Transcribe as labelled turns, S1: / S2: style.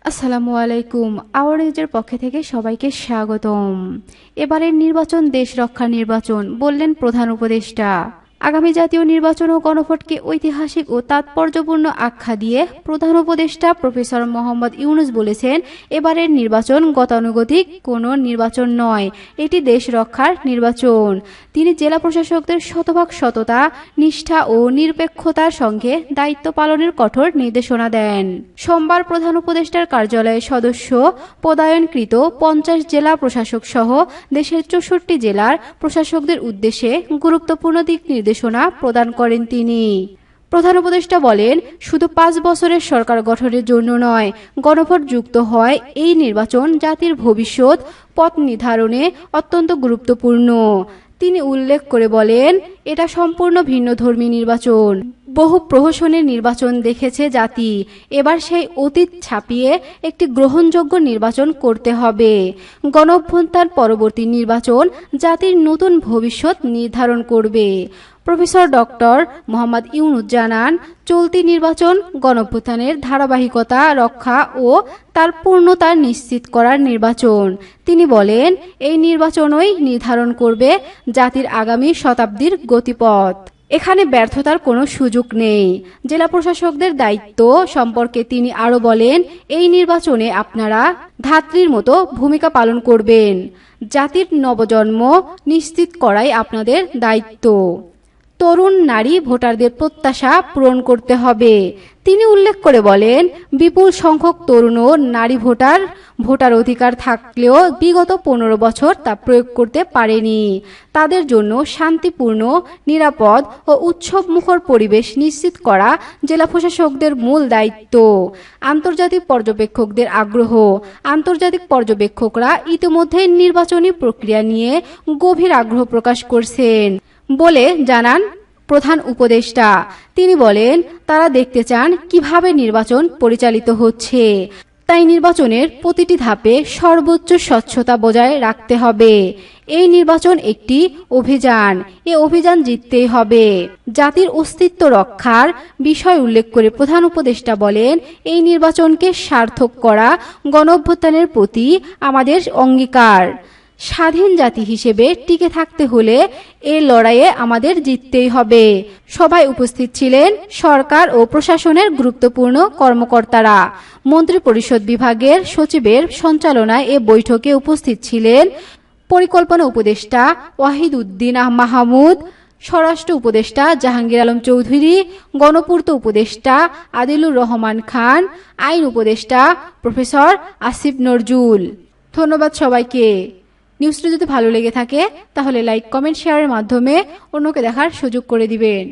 S1: আসসালামু আলাইকুম। আওয়ার নিউজের পক্ষ থেকে সবাইকে স্বাগতম। এবারের নির্বাচন দেশ রক্ষার নির্বাচন বললেন প্রধান উপদেষ্টা। আগামী জাতীয় নির্বাচন ও গণভোটকে ঐতিহাসিক ও তাৎপর্যপূর্ণ আখ্যা দিয়ে প্রধান উপদেষ্টা প্রফেসর মোহাম্মদ ইউনূস বলেছেন, এবারের নির্বাচন গতানুগতিক কোনো নির্বাচন নয়, এটি দেশ রক্ষার নির্বাচন। তিনি জেলা প্রশাসকদের শতভাগ সততা, নিষ্ঠা ও নিরপেক্ষতার সঙ্গে দায়িত্ব পালনের কঠোর নির্দেশনা দেন। সোমবার প্রধান উপদেষ্টার কার্যালয়ের সদস্য পদায়নকৃত 50 জেলা প্রশাসক সহ দেশের 64 জেলার প্রশাসকদের উদ্দেশ্যে গুরুত্বপূর্ণ দিক নির্দেশনা প্রদান করেন তিনি। প্রধান উপদেষ্টা বলেন, শুধু 5 বছরের সরকার গঠনের জন্য নয়, গণভোট যুক্ত হয় এই নির্বাচন জাতির ভবিষ্যৎ পথ নির্ধারণে অত্যন্ত গুরুত্বপূর্ণ। তিনি উল্লেখ করে বলেন, এটা সম্পূর্ণ ভিন্নধর্মী নির্বাচন। বহু প্রহসনের নির্বাচন দেখেছে জাতি, এবার সেই অতীত ছাপিয়ে একটি গ্রহণযোগ্য নির্বাচন করতে হবে। গণঅভ্যুত্থান পরবর্তী নির্বাচন জাতির নতুন ভবিষ্যৎ নির্ধারণ করবে। প্রফেসর ডক্টর মোহাম্মদ ইউনূস জানান, চলতি নির্বাচন গণঅভ্যুত্থানের ধারাবাহিকতা রক্ষা ও তার পূর্ণতা নিশ্চিত করার নির্বাচন। তিনি বলেন, এই নির্বাচনই নির্ধারণ করবে জাতির আগামী শতাব্দীর গতিপথ। এখানে ব্যর্থতার কোনো সুযোগ নেই। জেলা প্রশাসকদের দায়িত্ব সম্পর্কে তিনি আরও বলেন, এই নির্বাচনে আপনারা ধাত্রীর মতো ভূমিকা পালন করবেন। জাতির নবজন্ম নিশ্চিত করাই আপনাদের দায়িত্ব। তরুণ নারী ভোটারদের প্রত্যাশা পূরণ করতে হবে। তিনি উল্লেখ করে বলেন, বিপুল সংখ্যক তরুণ ও নারী ভোটার অধিকার থাকলেও বিগত 15 বছর তা প্রয়োগ করতে পারেনি। তাদের জন্য শান্তিপূর্ণ, নিরাপদ ও উৎসবমুখর পরিবেশ নিশ্চিত করা জেলা প্রশাসকদের মূল দায়িত্ব। আন্তর্জাতিক পর্যবেক্ষকদের আগ্রহ। আন্তর্জাতিক পর্যবেক্ষকরা ইতিমধ্যে নির্বাচনী প্রক্রিয়া নিয়ে গভীর আগ্রহ প্রকাশ করছেন বলে জানান প্রধান উপদেষ্টা। তিনি বলেন, তারা দেখতে চান কিভাবে নির্বাচন পরিচালিত হচ্ছে। তাই নির্বাচনের প্রতিটি ধাপে সর্বোচ্চ স্বচ্ছতা বজায় রাখতে হবে। এই নির্বাচন একটি অভিযান, এই অভিযান জিততেই হবে। জাতির অস্তিত্ব রক্ষার বিষয় উল্লেখ করে প্রধান উপদেষ্টা বলেন, এই নির্বাচনকে সার্থক করা গণঅভ্যুত্থানের প্রতি আমাদের অঙ্গীকার। স্বাধীন জাতি হিসেবে টিকে থাকতে হলে এই লড়াইয়ে আমাদের জিততেই হবে। সভায় উপস্থিত ছিলেন সরকার ও প্রশাসনের গুরুত্বপূর্ণ কর্মকর্তারা। মন্ত্রিপরিষদ বিভাগের সচিবের সঞ্চালনায় এ বৈঠকে উপস্থিত ছিলেন পরিকল্পনা উপদেষ্টা ওয়াহিদ উদ্দিন মাহমুদ, স্বরাষ্ট্র উপদেষ্টা জাহাঙ্গীর আলম চৌধুরী, গণপূর্ত উপদেষ্টা আদিলুর রহমান খান, আইন উপদেষ্টা প্রফেসর আসিফ নজরুল। ধন্যবাদ সবাইকে। নিউজটি যদি ভালো লেগে থাকে তাহলে লাইক, কমেন্ট, শেয়ারের মাধ্যমে অন্যকে দেখার সুযোগ করে দিবেন।